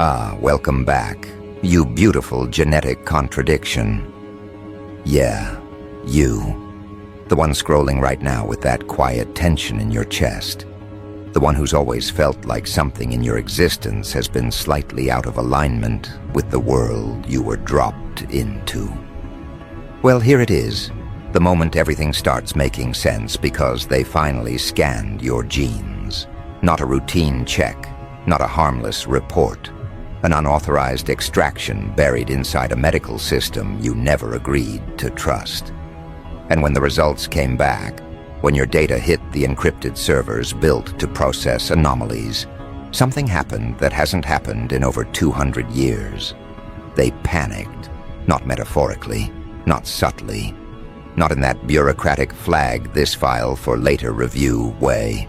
Ah, welcome back, you beautiful genetic contradiction. Yeah, you. The one scrolling right now with that quiet tension in your chest. The one who's always felt like something in your existence has been slightly out of alignment with the world you were dropped into. Well, here it is, the moment everything starts making sense because they finally scanned your genes. Not a routine check, not a harmless report. An unauthorized extraction buried inside a medical system you never agreed to trust. And when the results came back, when your data hit the encrypted servers built to process anomalies, something happened that hasn't happened in over 200 years. They panicked, not metaphorically, not subtly, not in that bureaucratic flag this file for later review way.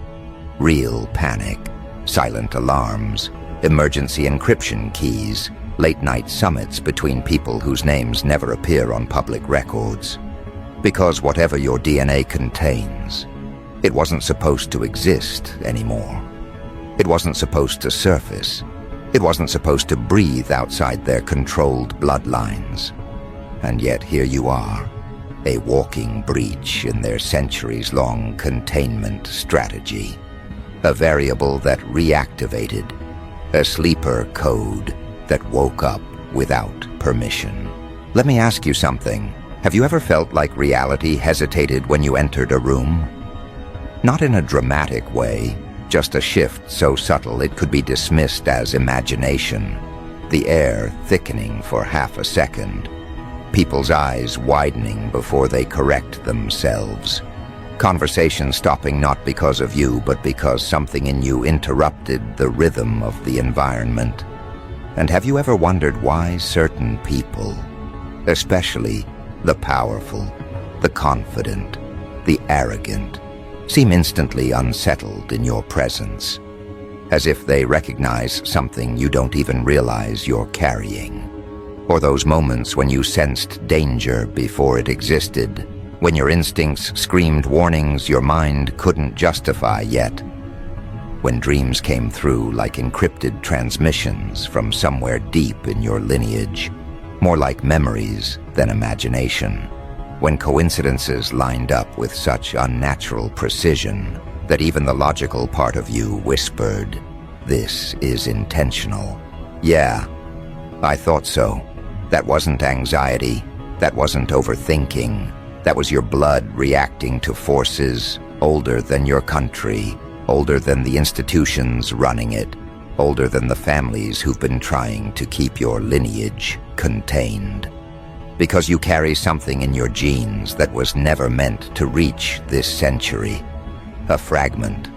Real panic, silent alarms, emergency encryption keys, late-night summits between people whose names never appear on public records. Because whatever your DNA contains, it wasn't supposed to exist anymore. It wasn't supposed to surface. It wasn't supposed to breathe outside their controlled bloodlines. And yet here you are, a walking breach in their centuries-long containment strategy. A variable that reactivated, a sleeper code that woke up without permission. Let me ask you something. Have you ever felt like reality hesitated when you entered a room? Not in a dramatic way, just a shift so subtle it could be dismissed as imagination. The air thickening for half a second. People's eyes widening before they correct themselves. Conversation stopping not because of you, but because something in you interrupted the rhythm of the environment. And have you ever wondered why certain people, especially the powerful, the confident, the arrogant, seem instantly unsettled in your presence, as if they recognize something you don't even realize you're carrying? Or those moments when you sensed danger before it existed, when your instincts screamed warnings your mind couldn't justify yet, when dreams came through like encrypted transmissions from somewhere deep in your lineage, more like memories than imagination, when coincidences lined up with such unnatural precision that even the logical part of you whispered, "This is intentional." Yeah, I thought so. That wasn't anxiety. That wasn't overthinking. That was your blood reacting to forces older than your country, older than the institutions running it, older than the families who've been trying to keep your lineage contained. Because you carry something in your genes that was never meant to reach this century. A fragment,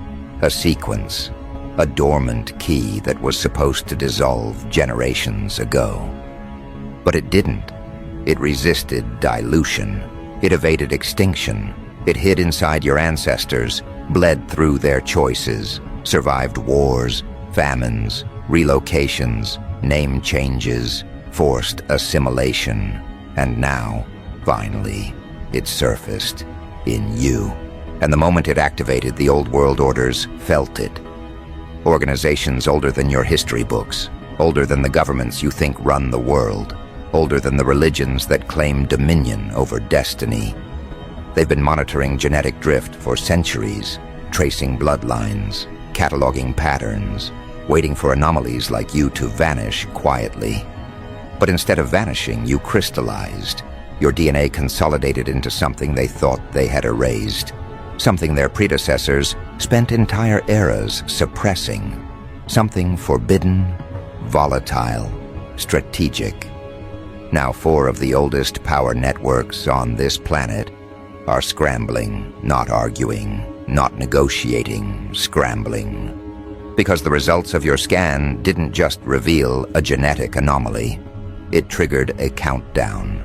a sequence, a dormant key that was supposed to dissolve generations ago. But it didn't. It resisted dilution. It evaded extinction. It hid inside your ancestors, bled through their choices, survived wars, famines, relocations, name changes, forced assimilation. And now, finally, it surfaced in you. And the moment it activated, the old world orders felt it. Organizations older than your history books, older than the governments you think run the world, older than the religions that claim dominion over destiny. They've been monitoring genetic drift for centuries, tracing bloodlines, cataloging patterns, waiting for anomalies like you to vanish quietly. But instead of vanishing, you crystallized. Your DNA consolidated into something they thought they had erased, something their predecessors spent entire eras suppressing, something forbidden, volatile, strategic. Now 4 of the oldest power networks on this planet are scrambling, not arguing, not negotiating, scrambling. Because the results of your scan didn't just reveal a genetic anomaly. It triggered a countdown,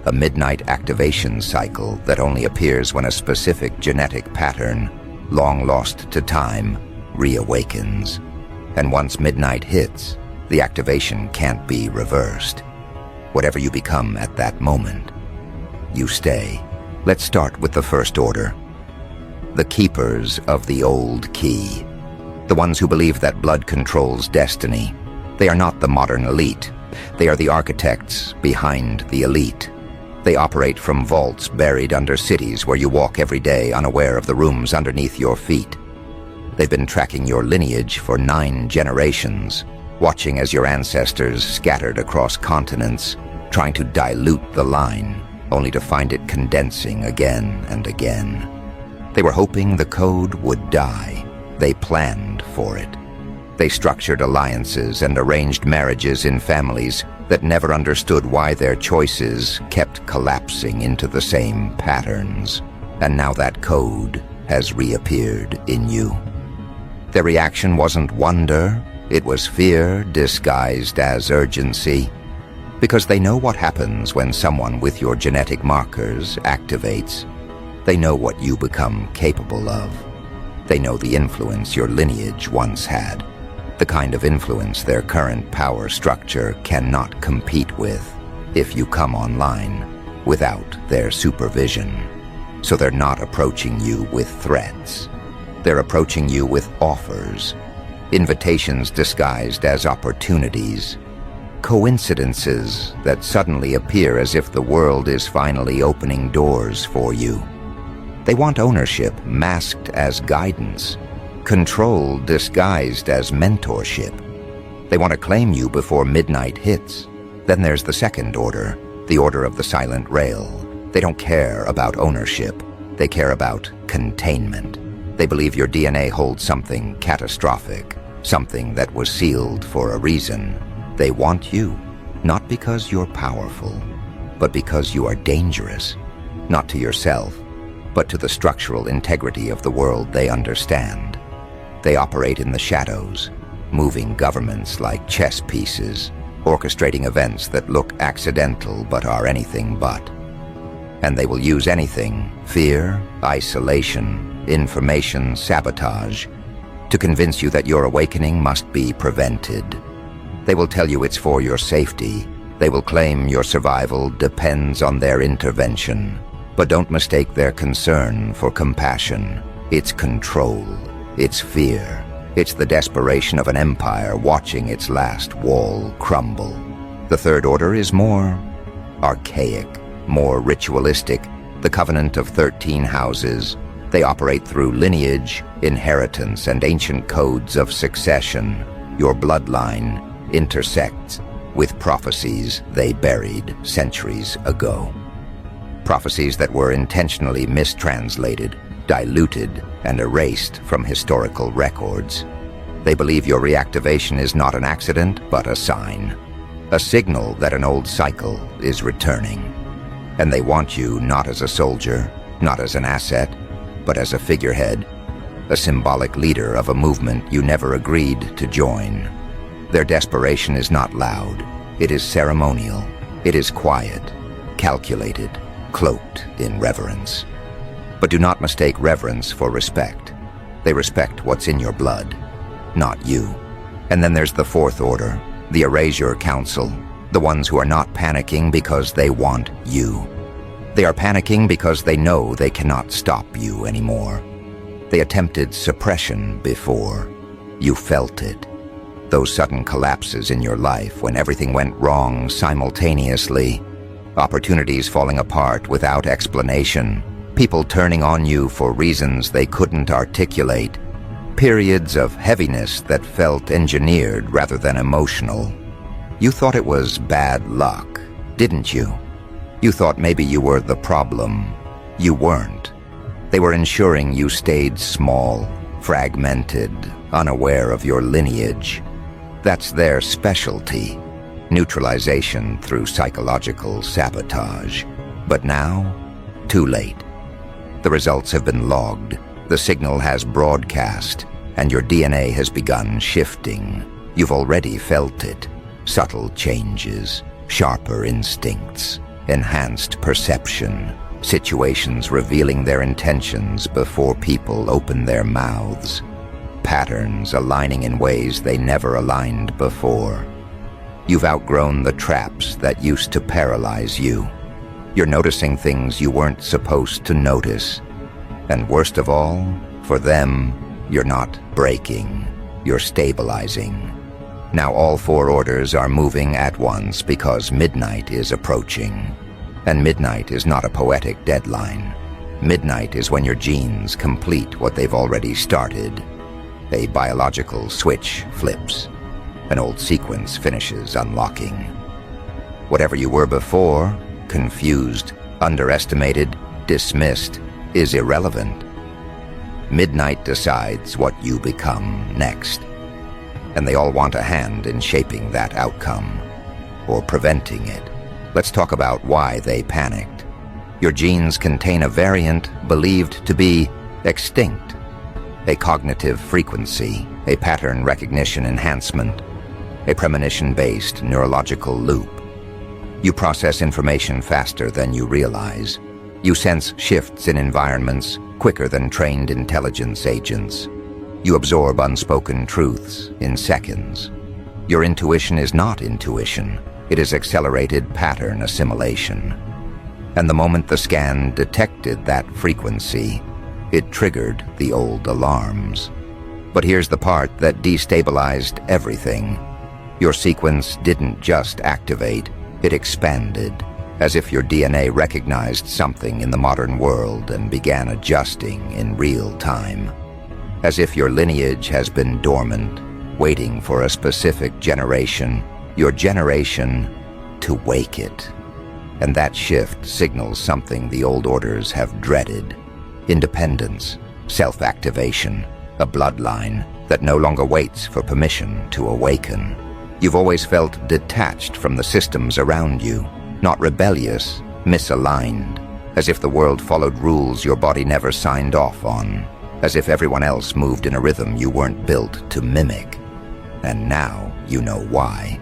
a midnight activation cycle that only appears when a specific genetic pattern, long lost to time, reawakens. And once midnight hits, the activation can't be reversed. Whatever you become at that moment, you stay. Let's start with the first order. The keepers of the old key. The ones who believe that blood controls destiny. They are not the modern elite. They are the architects behind the elite. They operate from vaults buried under cities where you walk every day unaware of the rooms underneath your feet. They've been tracking your lineage for 9 generations, watching as your ancestors scattered across continents, trying to dilute the line, only to find it condensing again and again. They were hoping the code would die. They planned for it. They structured alliances and arranged marriages in families that never understood why their choices kept collapsing into the same patterns. And now that code has reappeared in you. Their reaction wasn't wonder, it was fear disguised as urgency. Because they know what happens when someone with your genetic markers activates. They know what you become capable of. They know the influence your lineage once had. The kind of influence their current power structure cannot compete with if you come online without their supervision. So they're not approaching you with threats. They're approaching you with offers, invitations disguised as opportunities, coincidences that suddenly appear as if the world is finally opening doors for you. They want ownership masked as guidance, control disguised as mentorship. They want to claim you before midnight hits. Then there's the second order, the order of the silent rail. They don't care about ownership. They care about containment. They believe your DNA holds something catastrophic, something that was sealed for a reason. They want you, not because you're powerful, but because you are dangerous, not to yourself, but to the structural integrity of the world they understand. They operate in the shadows, moving governments like chess pieces, orchestrating events that look accidental but are anything but. And they will use anything, fear, isolation, information sabotage, to convince you that your awakening must be prevented. They will tell you it's for your safety. They will claim your survival depends on their intervention. But don't mistake their concern for compassion. It's control. It's fear. It's the desperation of an empire watching its last wall crumble. The third order is more archaic, more ritualistic, the covenant of 13 houses. They operate through lineage, inheritance, and ancient codes of succession. Your bloodline intersects with prophecies they buried centuries ago. Prophecies that were intentionally mistranslated, diluted, and erased from historical records. They believe your reactivation is not an accident, but a sign. A signal that an old cycle is returning. And they want you not as a soldier, not as an asset, but as a figurehead, a symbolic leader of a movement you never agreed to join. Their desperation is not loud. It is ceremonial. It is quiet, calculated, cloaked in reverence. But do not mistake reverence for respect. They respect what's in your blood, not you. And then there's the fourth order, the Erasure Council, the ones who are not panicking because they want you. They are panicking because they know they cannot stop you anymore. They attempted suppression before. You felt it. Those sudden collapses in your life when everything went wrong simultaneously. Opportunities falling apart without explanation. People turning on you for reasons they couldn't articulate. Periods of heaviness that felt engineered rather than emotional. You thought it was bad luck, didn't you? You thought maybe you were the problem. You weren't. They were ensuring you stayed small, fragmented, unaware of your lineage. That's their specialty, neutralization through psychological sabotage. But now, too late. The results have been logged, the signal has broadcast, and your DNA has begun shifting. You've already felt it. Subtle changes, sharper instincts, enhanced perception, situations revealing their intentions before people open their mouths, patterns aligning in ways they never aligned before. You've outgrown the traps that used to paralyze you. You're noticing things you weren't supposed to notice. And worst of all, for them, you're not breaking, you're stabilizing. Now all 4 orders are moving at once because midnight is approaching. And midnight is not a poetic deadline. Midnight is when your genes complete what they've already started. A biological switch flips. An old sequence finishes unlocking. Whatever you were before, confused, underestimated, dismissed, is irrelevant. Midnight decides what you become next. And they all want a hand in shaping that outcome, or preventing it. Let's talk about why they panicked. Your genes contain a variant believed to be extinct, a cognitive frequency, a pattern recognition enhancement, a premonition-based neurological loop. You process information faster than you realize. You sense shifts in environments quicker than trained intelligence agents. You absorb unspoken truths in seconds. Your intuition is not intuition. It is accelerated pattern assimilation. And the moment the scan detected that frequency, it triggered the old alarms. But here's the part that destabilized everything. Your sequence didn't just activate, it expanded, as if your DNA recognized something in the modern world and began adjusting in real time. As if your lineage has been dormant, waiting for a specific generation, your generation, to wake it. And that shift signals something the old orders have dreaded. Independence, self-activation, a bloodline that no longer waits for permission to awaken. You've always felt detached from the systems around you, not rebellious, misaligned, as if the world followed rules your body never signed off on, as if everyone else moved in a rhythm you weren't built to mimic. And now you know why.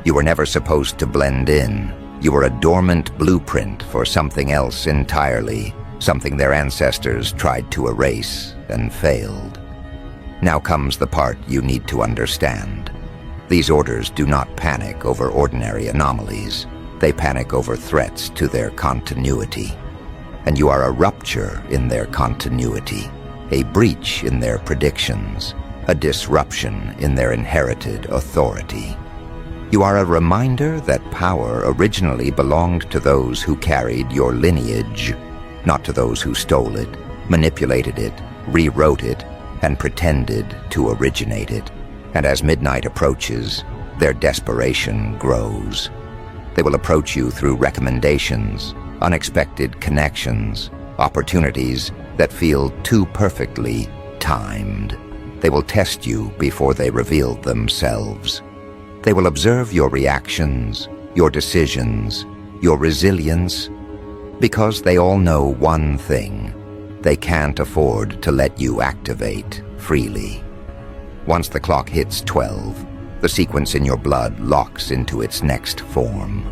You were never supposed to blend in. You were a dormant blueprint for something else entirely, something their ancestors tried to erase and failed. Now comes the part you need to understand. These orders do not panic over ordinary anomalies. They panic over threats to their continuity. And you are a rupture in their continuity, a breach in their predictions, a disruption in their inherited authority. You are a reminder that power originally belonged to those who carried your lineage, not to those who stole it, manipulated it, rewrote it, and pretended to originate it. And as midnight approaches, their desperation grows. They will approach you through recommendations, unexpected connections, opportunities that feel too perfectly timed. They will test you before they reveal themselves. They will observe your reactions, your decisions, your resilience, because they all know one thing: they can't afford to let you activate freely. Once the clock hits 12, the sequence in your blood locks into its next form.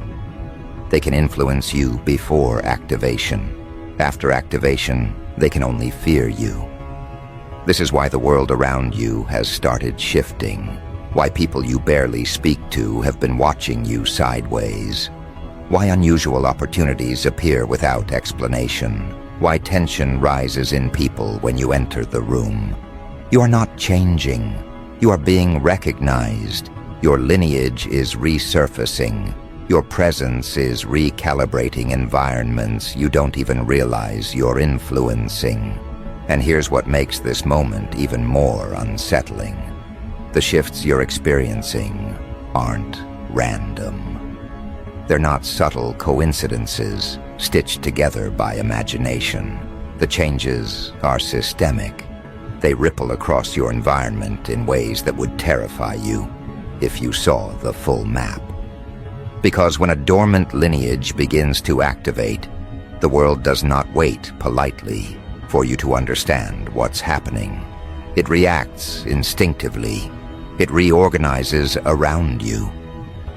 They can influence you before activation. After activation, they can only fear you. This is why the world around you has started shifting, why people you barely speak to have been watching you sideways, why unusual opportunities appear without explanation, why tension rises in people when you enter the room. You are not changing. You are being recognized. Your lineage is resurfacing. Your presence is recalibrating environments you don't even realize you're influencing. And here's what makes this moment even more unsettling. The shifts you're experiencing aren't random. They're not subtle coincidences stitched together by imagination. The changes are systemic. They ripple across your environment in ways that would terrify you if you saw the full map. Because when a dormant lineage begins to activate, the world does not wait politely for you to understand what's happening. It reacts instinctively. It reorganizes around you.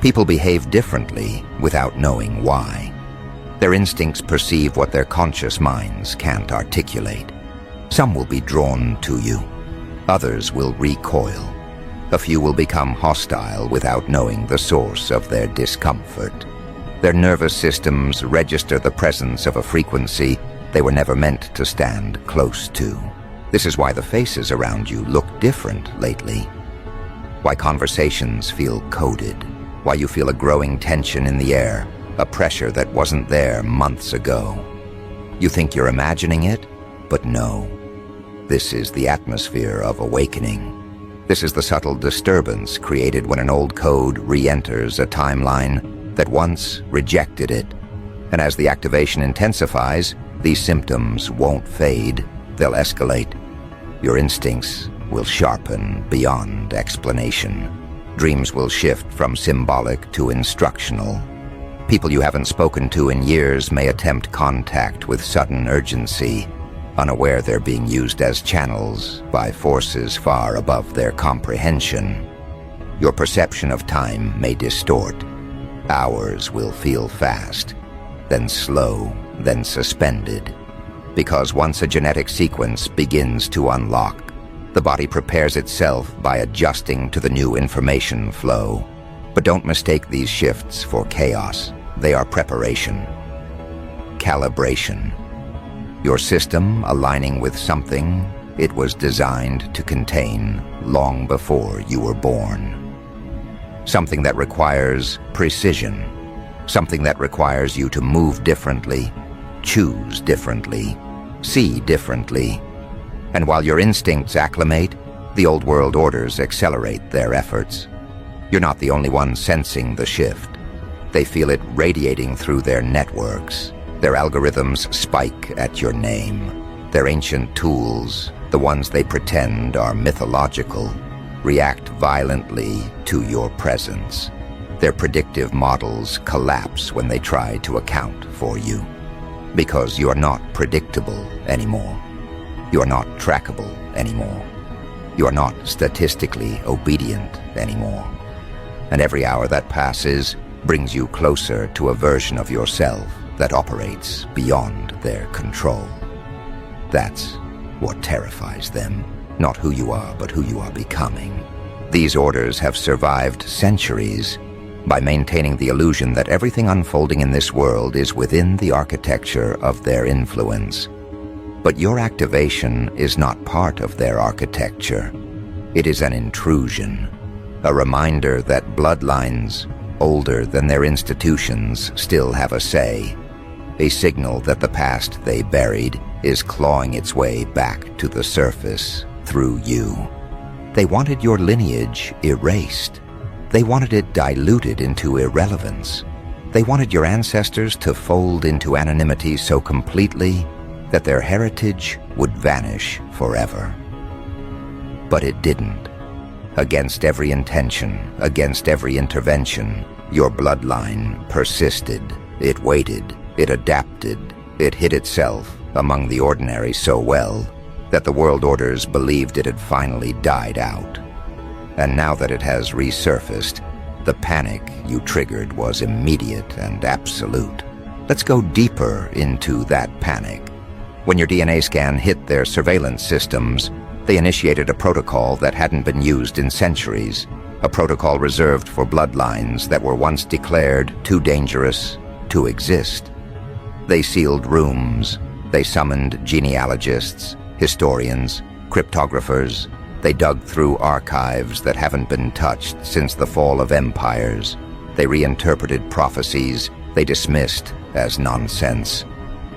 People behave differently without knowing why. Their instincts perceive what their conscious minds can't articulate. Some will be drawn to you. Others will recoil. A few will become hostile without knowing the source of their discomfort. Their nervous systems register the presence of a frequency they were never meant to stand close to. This is why the faces around you look different lately. Why conversations feel coded. Why you feel a growing tension in the air, a pressure that wasn't there months ago. You think you're imagining it, but no. This is the atmosphere of awakening. This is the subtle disturbance created when an old code re-enters a timeline that once rejected it. And as the activation intensifies, these symptoms won't fade, they'll escalate. Your instincts will sharpen beyond explanation. Dreams will shift from symbolic to instructional. People you haven't spoken to in years may attempt contact with sudden urgency, unaware they're being used as channels by forces far above their comprehension. Your perception of time may distort. Hours will feel fast, then slow, then suspended. Because once a genetic sequence begins to unlock, the body prepares itself by adjusting to the new information flow. But don't mistake these shifts for chaos. They are preparation. Calibration. Your system aligning with something it was designed to contain long before you were born. Something that requires precision. Something that requires you to move differently, choose differently, see differently. And while your instincts acclimate, the old world orders accelerate their efforts. You're not the only one sensing the shift. They feel it radiating through their networks. Their algorithms spike at your name. Their ancient tools, the ones they pretend are mythological, react violently to your presence. Their predictive models collapse when they try to account for you. Because you're not predictable anymore. You're not trackable anymore. You're not statistically obedient anymore. And every hour that passes brings you closer to a version of yourself that operates beyond their control. That's what terrifies them. Not who you are, but who you are becoming. These orders have survived centuries by maintaining the illusion that everything unfolding in this world is within the architecture of their influence. But your activation is not part of their architecture. It is an intrusion, a reminder that bloodlines older than their institutions still have a say, a signal that the past they buried is clawing its way back to the surface through you. They wanted your lineage erased. They wanted it diluted into irrelevance. They wanted your ancestors to fold into anonymity so completely that their heritage would vanish forever. But it didn't. Against every intention, against every intervention, your bloodline persisted. It waited, it adapted, it hid itself among the ordinary so well that the world orders believed it had finally died out. And now that it has resurfaced, the panic you triggered was immediate and absolute. Let's go deeper into that panic. When your DNA scan hit their surveillance systems, they initiated a protocol that hadn't been used in centuries, a protocol reserved for bloodlines that were once declared too dangerous to exist. They sealed rooms, they summoned genealogists, historians, cryptographers. They dug through archives that haven't been touched since the fall of empires. They reinterpreted prophecies they dismissed as nonsense.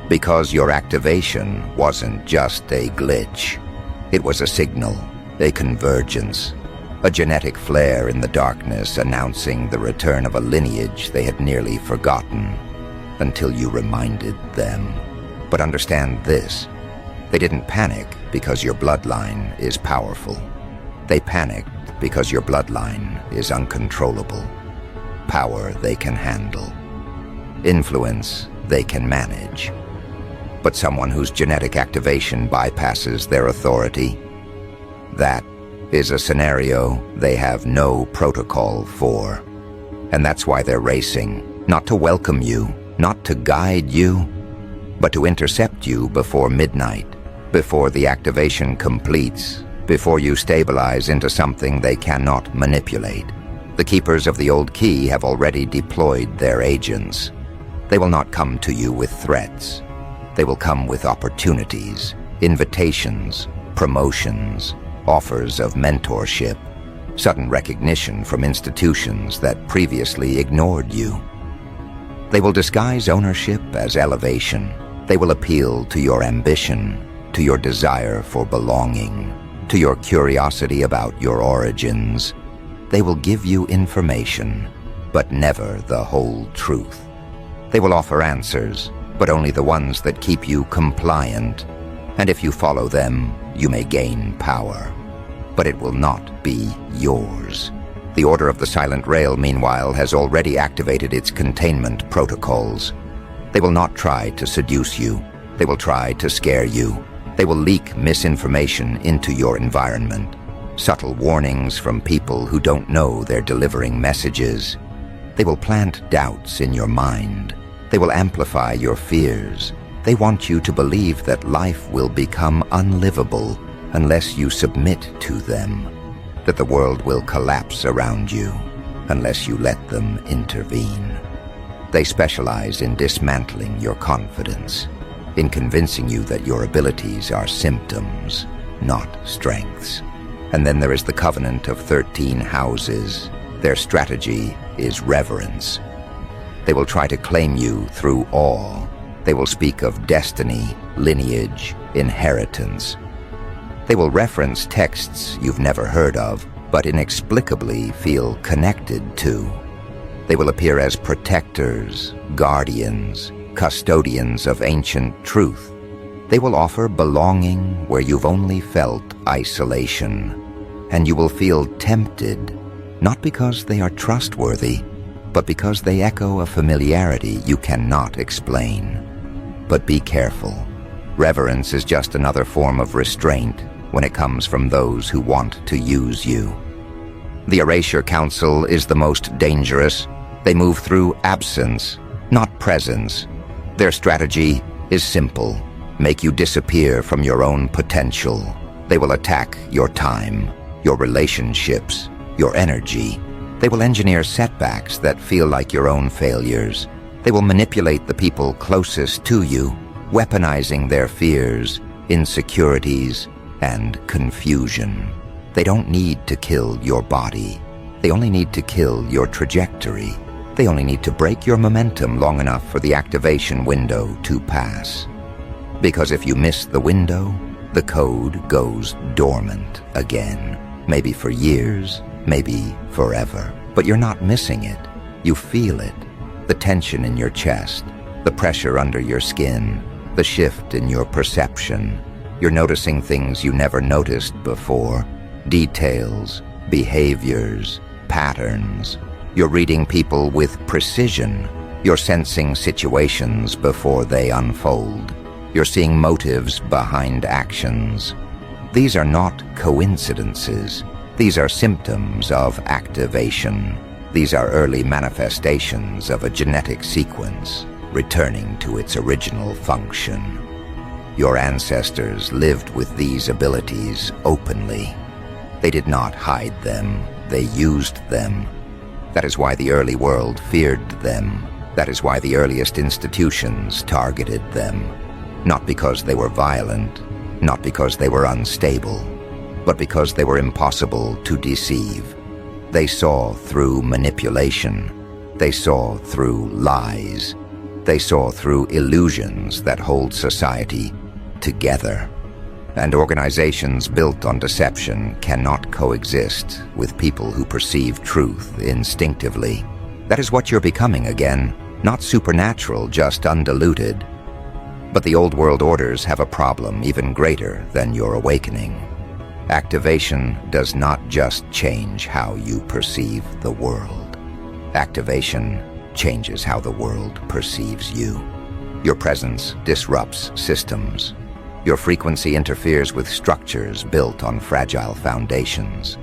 Because your activation wasn't just a glitch. It was a signal, a convergence, a genetic flare in the darkness announcing the return of a lineage they had nearly forgotten until you reminded them. But understand this, they didn't panic because your bloodline is powerful. They panicked because your bloodline is uncontrollable. Power they can handle. Influence they can manage. But someone whose genetic activation bypasses their authority, that is a scenario they have no protocol for. And that's why they're racing, not to welcome you, not to guide you, but to intercept you before midnight, before the activation completes, before you stabilize into something they cannot manipulate. The keepers of the old key have already deployed their agents. They will not come to you with threats. They will come with opportunities, invitations, promotions, offers of mentorship, sudden recognition from institutions that previously ignored you. They will disguise ownership as elevation. They will appeal to your ambition, to your desire for belonging, to your curiosity about your origins. They will give you information, but never the whole truth. They will offer answers, but only the ones that keep you compliant. And if you follow them, you may gain power. But it will not be yours. The Order of the Silent Rail, meanwhile, has already activated its containment protocols. They will not try to seduce you. They will try to scare you. They will leak misinformation into your environment. Subtle warnings from people who don't know they're delivering messages. They will plant doubts in your mind. They will amplify your fears. They want you to believe that life will become unlivable unless you submit to them, that the world will collapse around you unless you let them intervene. They specialize in dismantling your confidence, in convincing you that your abilities are symptoms, not strengths. And then there is the Covenant of 13 Houses. Their strategy is reverence. They will try to claim you through awe. They will speak of destiny, lineage, inheritance. They will reference texts you've never heard of, but inexplicably feel connected to. They will appear as protectors, guardians, custodians of ancient truth. They will offer belonging where you've only felt isolation. And you will feel tempted, not because they are trustworthy, but because they echo a familiarity you cannot explain. But be careful. Reverence is just another form of restraint when it comes from those who want to use you. The Erasure Council is the most dangerous. They move through absence, not presence. Their strategy is simple: make you disappear from your own potential. They will attack your time, your relationships, your energy. They will engineer setbacks that feel like your own failures. They will manipulate the people closest to you, weaponizing their fears, insecurities, and confusion. They don't need to kill your body. They only need to kill your trajectory. They only need to break your momentum long enough for the activation window to pass. Because if you miss the window, the code goes dormant again. Maybe for years, maybe forever. But you're not missing it. You feel it. The tension in your chest, the pressure under your skin, the shift in your perception. You're noticing things you never noticed before. Details, behaviors, patterns. You're reading people with precision. You're sensing situations before they unfold. You're seeing motives behind actions. These are not coincidences. These are symptoms of activation. These are early manifestations of a genetic sequence returning to its original function. Your ancestors lived with these abilities openly. They did not hide them. They used them. That is why the early world feared them. That is why the earliest institutions targeted them. Not because they were violent, not because they were unstable, but because they were impossible to deceive. They saw through manipulation. They saw through lies. They saw through illusions that hold society together. And organizations built on deception cannot coexist with people who perceive truth instinctively. That is what you're becoming again, not supernatural, just undiluted. But the old world orders have a problem even greater than your awakening. Activation does not just change how you perceive the world. Activation changes how the world perceives you. Your presence disrupts systems. Your frequency interferes with structures built on fragile foundations.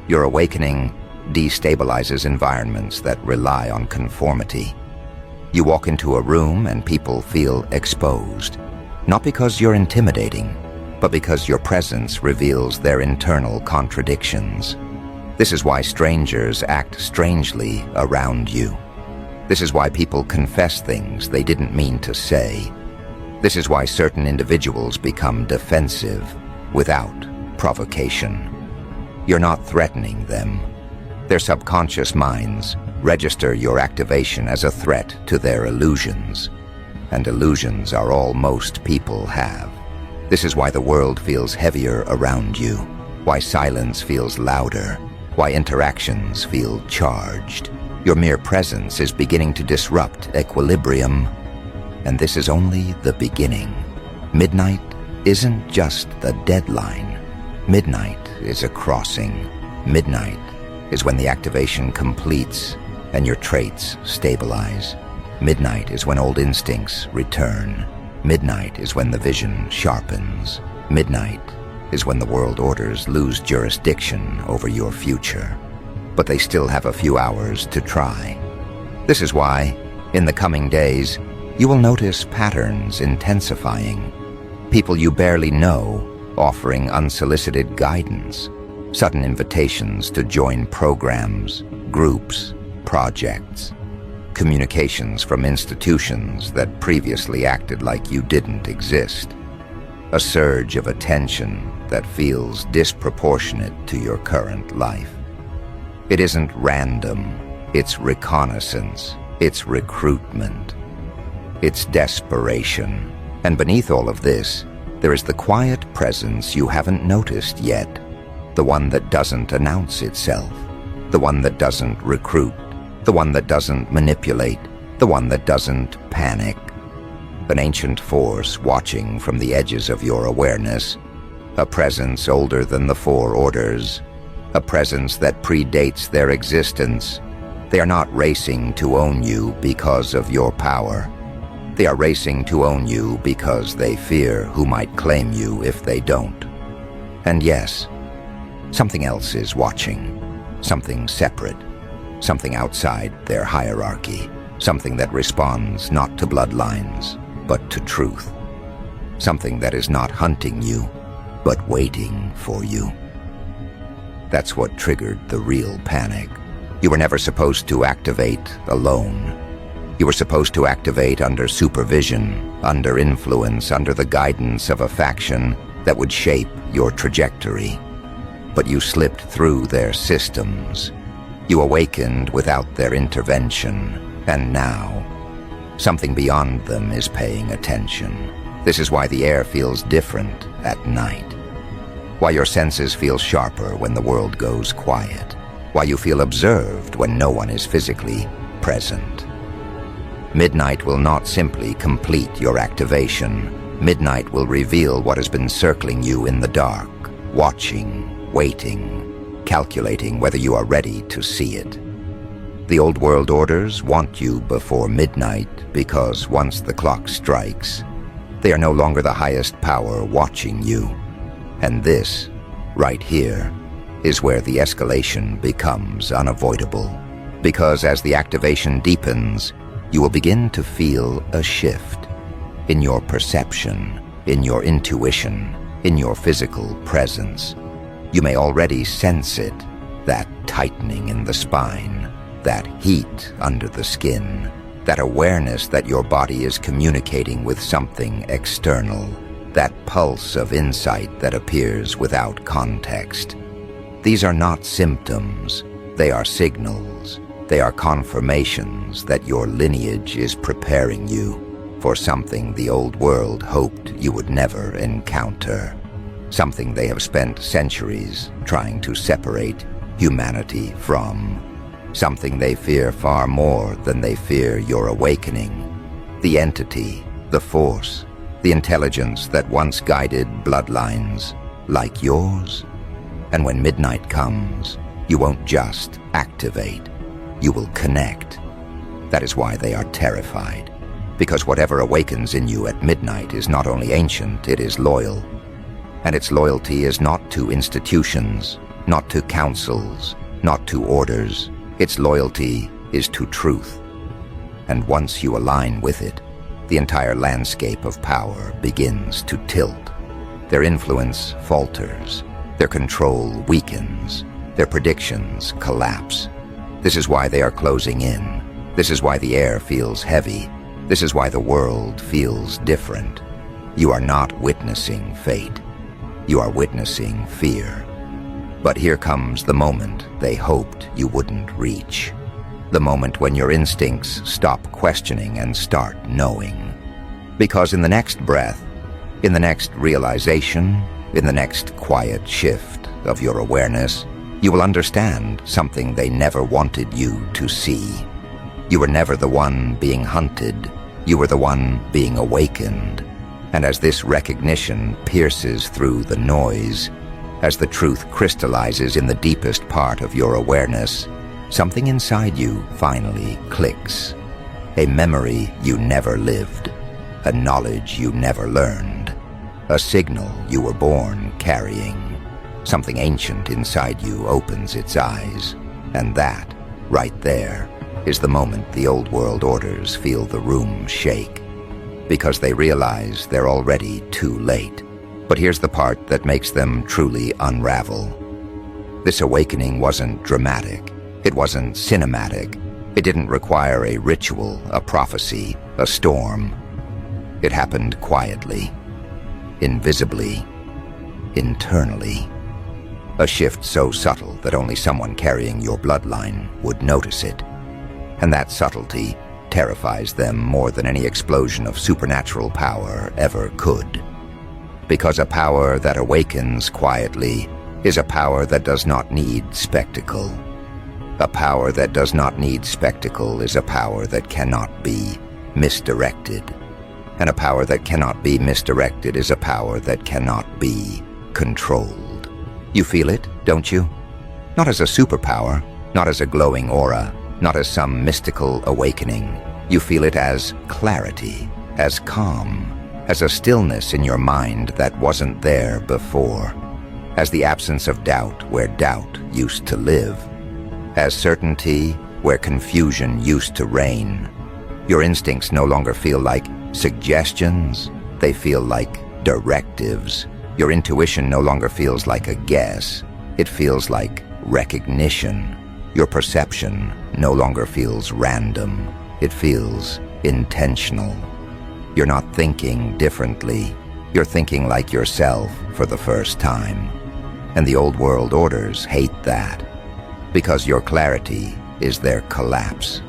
Your awakening destabilizes environments that rely on conformity. You walk into a room and people feel exposed, not because you're intimidating, but because your presence reveals their internal contradictions. This is why strangers act strangely around you. This is why people confess things they didn't mean to say. This is why certain individuals become defensive without provocation. You're not threatening them. Their subconscious minds register your activation as a threat to their illusions. And illusions are all most people have. This is why the world feels heavier around you, why silence feels louder, why interactions feel charged. Your mere presence is beginning to disrupt equilibrium, and this is only the beginning. Midnight isn't just the deadline. Midnight is a crossing. Midnight is when the activation completes and your traits stabilize. Midnight is when old instincts return. Midnight is when the vision sharpens. Midnight is when the world orders lose jurisdiction over your future. But they still have a few hours to try. This is why, in the coming days, you will notice patterns intensifying. People you barely know offering unsolicited guidance, sudden invitations to join programs, groups, projects, communications from institutions that previously acted like you didn't exist, a surge of attention that feels disproportionate to your current life. It isn't random, it's reconnaissance, it's recruitment, it's desperation. And beneath all of this, there is the quiet presence you haven't noticed yet, the one that doesn't announce itself, the one that doesn't recruit, the one that doesn't manipulate, the one that doesn't panic. An ancient force watching from the edges of your awareness, a presence older than the four orders, a presence that predates their existence. They are not racing to own you because of your power. They are racing to own you because they fear who might claim you if they don't. And yes, something else is watching, something separate, something outside their hierarchy, something that responds not to bloodlines, but to truth. Something that is not hunting you, but waiting for you. That's what triggered the real panic. You were never supposed to activate alone. You were supposed to activate under supervision, under influence, under the guidance of a faction that would shape your trajectory. But you slipped through their systems. You awakened without their intervention, and now, something beyond them is paying attention. This is why the air feels different at night. Why your senses feel sharper when the world goes quiet. Why you feel observed when no one is physically present. Midnight will not simply complete your activation. Midnight will reveal what has been circling you in the dark, watching, waiting, calculating whether you are ready to see it. The old world orders want you before midnight because once the clock strikes, they are no longer the highest power watching you. And this, right here, is where the escalation becomes unavoidable. Because as the activation deepens, you will begin to feel a shift in your perception, in your intuition, in your physical presence. You may already sense it, that tightening in the spine, that heat under the skin, that awareness that your body is communicating with something external, that pulse of insight that appears without context. These are not symptoms, they are signals. They are confirmations that your lineage is preparing you for something the old world hoped you would never encounter. Something they have spent centuries trying to separate humanity from. Something they fear far more than they fear your awakening. The entity, the force, the intelligence that once guided bloodlines like yours. And when midnight comes, you won't just activate. You will connect. That is why they are terrified. Because whatever awakens in you at midnight is not only ancient, it is loyal. And its loyalty is not to institutions, not to councils, not to orders. Its loyalty is to truth. And once you align with it, the entire landscape of power begins to tilt. Their influence falters. Their control weakens. Their predictions collapse. This is why they are closing in. This is why the air feels heavy. This is why the world feels different. You are not witnessing fate. You are witnessing fear. But here comes the moment they hoped you wouldn't reach. The moment when your instincts stop questioning and start knowing. Because in the next breath, in the next realization, in the next quiet shift of your awareness, you will understand something they never wanted you to see. You were never the one being hunted. You were the one being awakened. And as this recognition pierces through the noise, as the truth crystallizes in the deepest part of your awareness, something inside you finally clicks. A memory you never lived, a knowledge you never learned, a signal you were born carrying. Something ancient inside you opens its eyes, and that, right there, is the moment the old world orders feel the room shake, because they realize they're already too late. But here's the part that makes them truly unravel. This awakening wasn't dramatic. It wasn't cinematic. It didn't require a ritual, a prophecy, a storm. It happened quietly, invisibly, internally. A shift so subtle that only someone carrying your bloodline would notice it. And that subtlety terrifies them more than any explosion of supernatural power ever could. Because a power that awakens quietly is a power that does not need spectacle. A power that does not need spectacle is a power that cannot be misdirected. And a power that cannot be misdirected is a power that cannot be controlled. You feel it, don't you? Not as a superpower, not as a glowing aura, not as some mystical awakening. You feel it as clarity, as calm, as a stillness in your mind that wasn't there before, as the absence of doubt where doubt used to live, as certainty where confusion used to reign. Your instincts no longer feel like suggestions, they feel like directives. Your intuition no longer feels like a guess, it feels like recognition. Your perception no longer feels random, it feels intentional. You're not thinking differently, you're thinking like yourself for the first time. And the old world orders hate that, because your clarity is their collapse.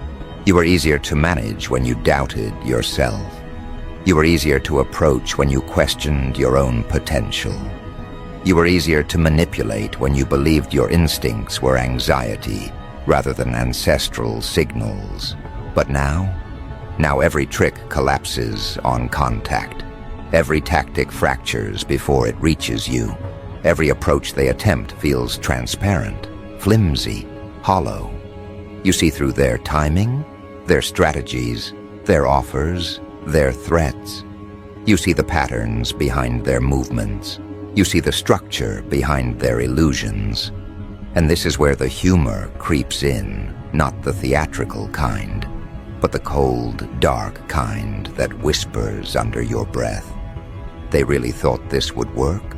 You were easier to manage when you doubted yourself. You were easier to approach when you questioned your own potential. You were easier to manipulate when you believed your instincts were anxiety rather than ancestral signals. But now every trick collapses on contact. Every tactic fractures before it reaches you. Every approach they attempt feels transparent, flimsy, hollow. You see through their timing, their strategies, their offers, their threats. You see the patterns behind their movements. You see the structure behind their illusions. And this is where the humor creeps in, not the theatrical kind, but the cold, dark kind that whispers under your breath. They really thought this would work?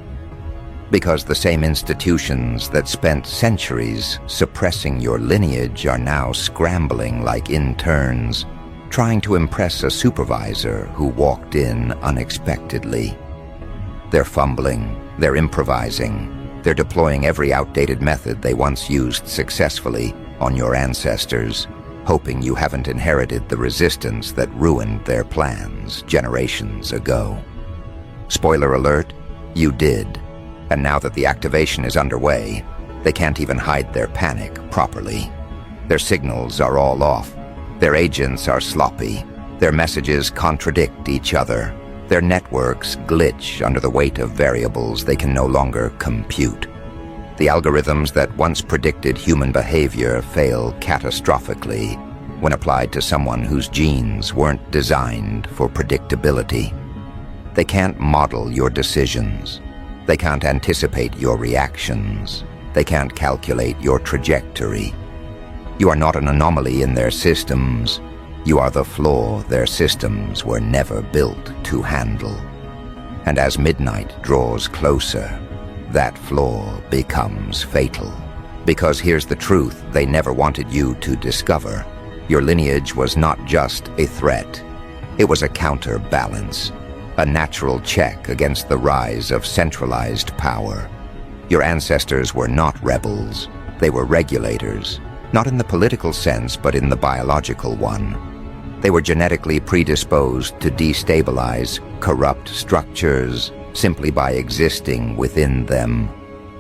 Because the same institutions that spent centuries suppressing your lineage are now scrambling like interns, trying to impress a supervisor who walked in unexpectedly. They're fumbling, they're improvising, they're deploying every outdated method they once used successfully on your ancestors, hoping you haven't inherited the resistance that ruined their plans generations ago. Spoiler alert, you did. And now that the activation is underway, they can't even hide their panic properly. Their signals are all off. Their agents are sloppy. Their messages contradict each other. Their networks glitch under the weight of variables they can no longer compute. The algorithms that once predicted human behavior fail catastrophically when applied to someone whose genes weren't designed for predictability. They can't model your decisions. They can't anticipate your reactions. They can't calculate your trajectory. You are not an anomaly in their systems. You are the flaw their systems were never built to handle. And as midnight draws closer, that flaw becomes fatal. Because here's the truth they never wanted you to discover. Your lineage was not just a threat. It was a counterbalance, a natural check against the rise of centralized power. Your ancestors were not rebels. They were regulators, not in the political sense, but in the biological one. They were genetically predisposed to destabilize corrupt structures simply by existing within them.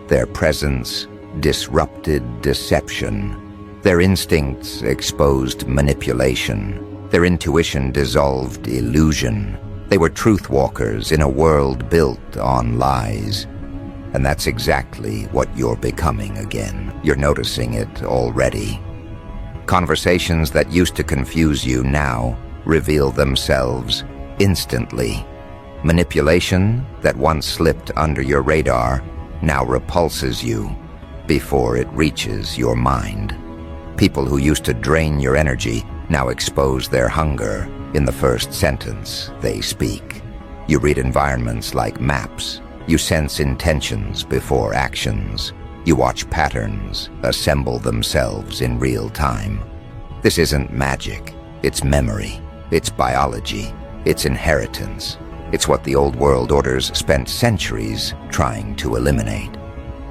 Their presence disrupted deception. Their instincts exposed manipulation. Their intuition dissolved illusion. They were truth walkers in a world built on lies. And that's exactly what you're becoming again. You're noticing it already. Conversations that used to confuse you now reveal themselves instantly. Manipulation that once slipped under your radar now repulses you before it reaches your mind. People who used to drain your energy now expose their hunger in the first sentence they speak. You read environments like maps. You sense intentions before actions. You watch patterns assemble themselves in real time. This isn't magic. It's memory. It's biology. It's inheritance. It's what the old world orders spent centuries trying to eliminate.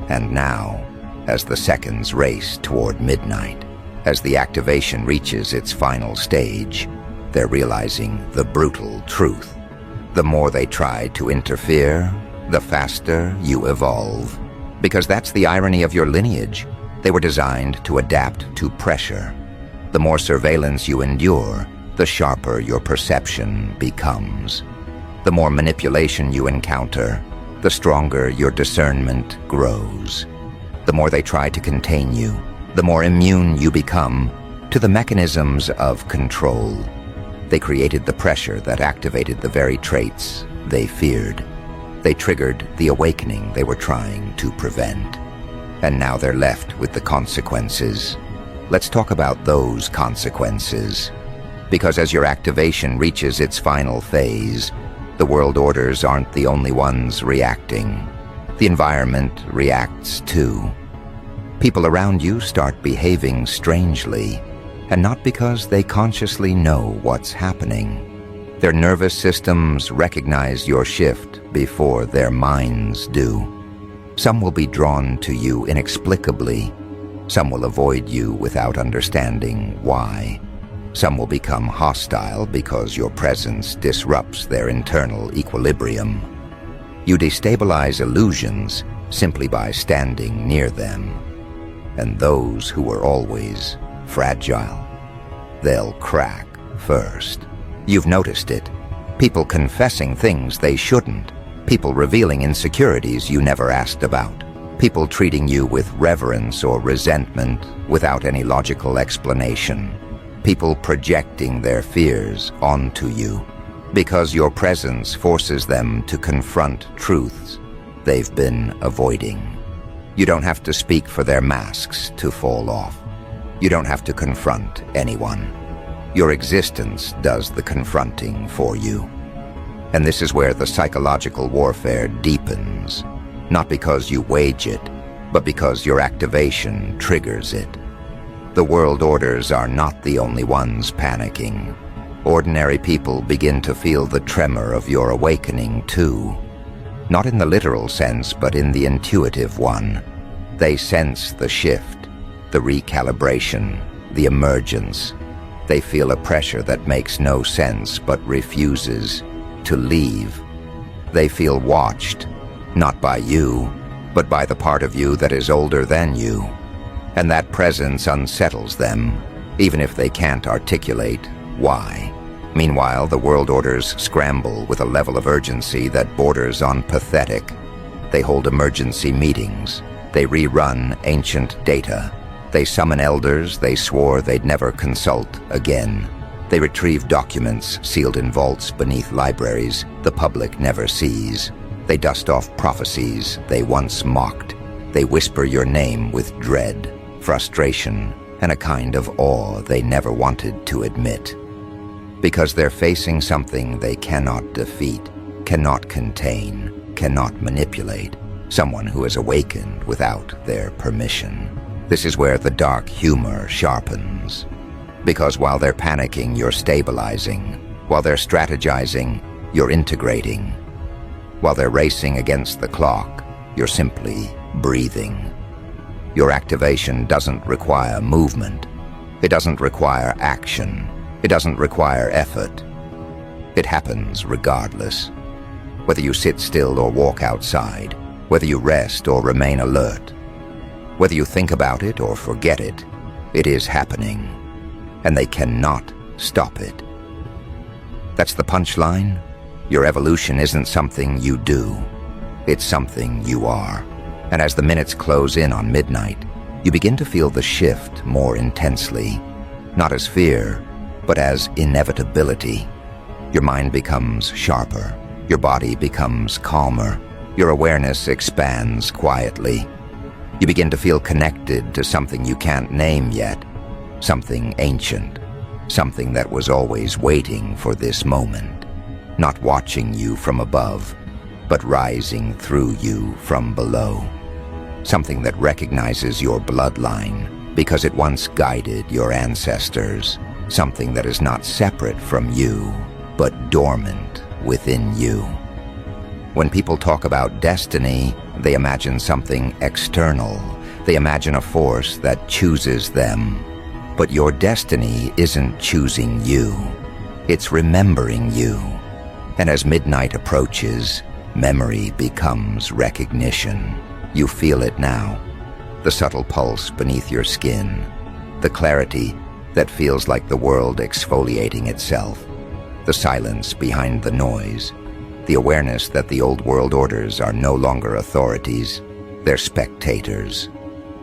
And now, as the seconds race toward midnight, as the activation reaches its final stage, they're realizing the brutal truth. The more they try to interfere, the faster you evolve. Because that's the irony of your lineage. They were designed to adapt to pressure. The more surveillance you endure, the sharper your perception becomes. The more manipulation you encounter, the stronger your discernment grows. The more they try to contain you, the more immune you become to the mechanisms of control. They created the pressure that activated the very traits they feared. They triggered the awakening they were trying to prevent. And now they're left with the consequences. Let's talk about those consequences. Because as your activation reaches its final phase, the world orders aren't the only ones reacting. The environment reacts too. People around you start behaving strangely, and not because they consciously know what's happening. Their nervous systems recognize your shift before their minds do. Some will be drawn to you inexplicably. Some will avoid you without understanding why. Some will become hostile because your presence disrupts their internal equilibrium. You destabilize illusions simply by standing near them. And those who were always fragile, they'll crack first. You've noticed it. People confessing things they shouldn't. People revealing insecurities you never asked about. People treating you with reverence or resentment without any logical explanation. People projecting their fears onto you because your presence forces them to confront truths they've been avoiding. You don't have to speak for their masks to fall off. You don't have to confront anyone. Your existence does the confronting for you. And this is where the psychological warfare deepens, not because you wage it, but because your activation triggers it. The world orders are not the only ones panicking. Ordinary people begin to feel the tremor of your awakening too. Not in the literal sense, but in the intuitive one. They sense the shift, the recalibration, the emergence. They feel a pressure that makes no sense but refuses to leave. They feel watched, not by you, but by the part of you that is older than you. And that presence unsettles them, even if they can't articulate why. Meanwhile, the world orders scramble with a level of urgency that borders on pathetic. They hold emergency meetings. They rerun ancient data. They summon elders they swore they'd never consult again. They retrieve documents sealed in vaults beneath libraries the public never sees. They dust off prophecies they once mocked. They whisper your name with dread, frustration, and a kind of awe they never wanted to admit. Because they're facing something they cannot defeat, cannot contain, cannot manipulate. Someone who has awakened without their permission. This is where the dark humor sharpens. Because while they're panicking, you're stabilizing. While they're strategizing, you're integrating. While they're racing against the clock, you're simply breathing. Your activation doesn't require movement. It doesn't require action. It doesn't require effort. It happens regardless. Whether you sit still or walk outside, whether you rest or remain alert, whether you think about it or forget it, it is happening, and they cannot stop it. That's the punchline. Your evolution isn't something you do. It's something you are. And as the minutes close in on midnight, you begin to feel the shift more intensely, not as fear, but as inevitability. Your mind becomes sharper. Your body becomes calmer. Your awareness expands quietly. You begin to feel connected to something you can't name yet, something ancient, something that was always waiting for this moment, not watching you from above, but rising through you from below. Something that recognizes your bloodline because it once guided your ancestors. Something that is not separate from you, but dormant within you. When people talk about destiny, they imagine something external. They imagine a force that chooses them. But your destiny isn't choosing you. It's remembering you. And as midnight approaches, memory becomes recognition. You feel it now. The subtle pulse beneath your skin. The clarity that feels like the world exfoliating itself. The silence behind the noise. The awareness that the old world orders are no longer authorities. They're spectators.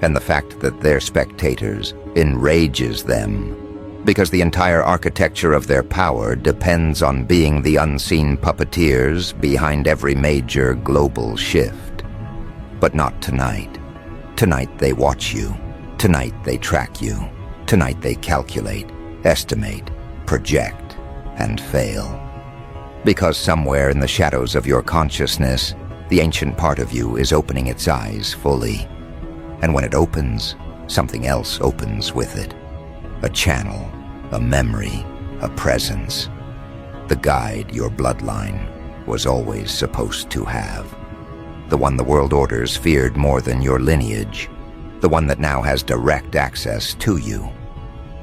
And the fact that they're spectators enrages them, because the entire architecture of their power depends on being the unseen puppeteers behind every major global shift. But not tonight. Tonight they watch you. Tonight they track you. Tonight they calculate, estimate, project, and fail. Because somewhere in the shadows of your consciousness, the ancient part of you is opening its eyes fully. And when it opens, something else opens with it. A channel, a memory, a presence. The guide your bloodline was always supposed to have. The one the world orders feared more than your lineage. The one that now has direct access to you.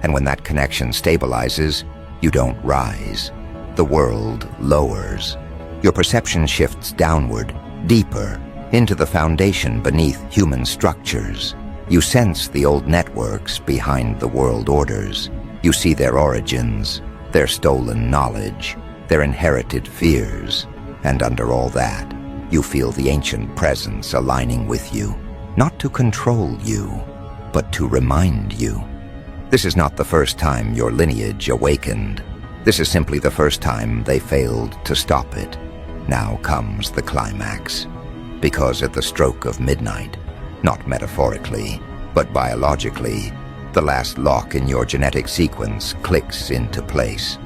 And when that connection stabilizes, you don't rise. The world lowers. Your perception shifts downward, deeper, into the foundation beneath human structures. You sense the old networks behind the world orders. You see their origins, their stolen knowledge, their inherited fears. And under all that, you feel the ancient presence aligning with you, not to control you, but to remind you. This is not the first time your lineage awakened. This is simply the first time they failed to stop it. Now comes the climax. Because at the stroke of midnight, not metaphorically, but biologically, the last lock in your genetic sequence clicks into place.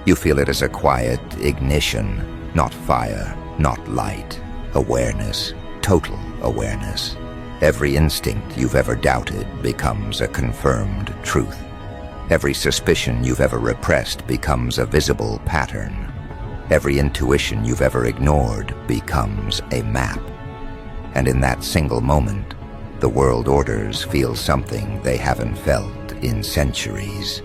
You feel it as a quiet ignition, not fire, not light. Awareness, total awareness. Every instinct you've ever doubted becomes a confirmed truth. Every suspicion you've ever repressed becomes a visible pattern. Every intuition you've ever ignored becomes a map. And in that single moment, the world orders feel something they haven't felt in centuries.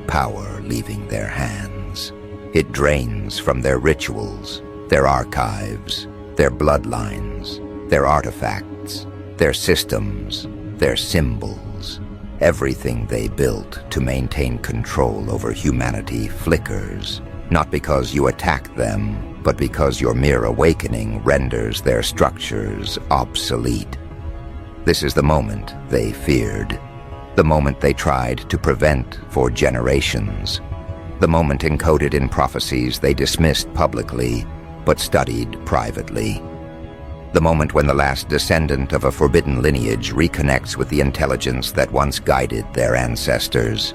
Power leaving their hands. It drains from their rituals, their archives, their bloodlines, their artifacts, their systems, their symbols. Everything they built to maintain control over humanity flickers, not because you attack them, but because your mere awakening renders their structures obsolete. This is the moment they feared, the moment they tried to prevent for generations, the moment encoded in prophecies they dismissed publicly, but studied privately. The moment when the last descendant of a forbidden lineage reconnects with the intelligence that once guided their ancestors.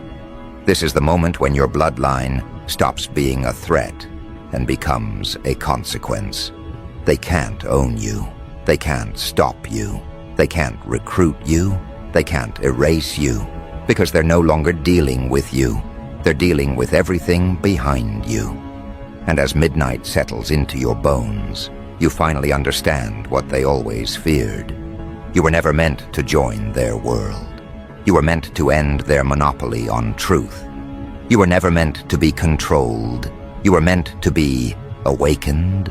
This is the moment when your bloodline stops being a threat and becomes a consequence. They can't own you. They can't stop you. They can't recruit you. They can't erase you, because they're no longer dealing with you. They're dealing with everything behind you. And as midnight settles into your bones, you finally understand what they always feared. You were never meant to join their world. You were meant to end their monopoly on truth. You were never meant to be controlled. You were meant to be awakened,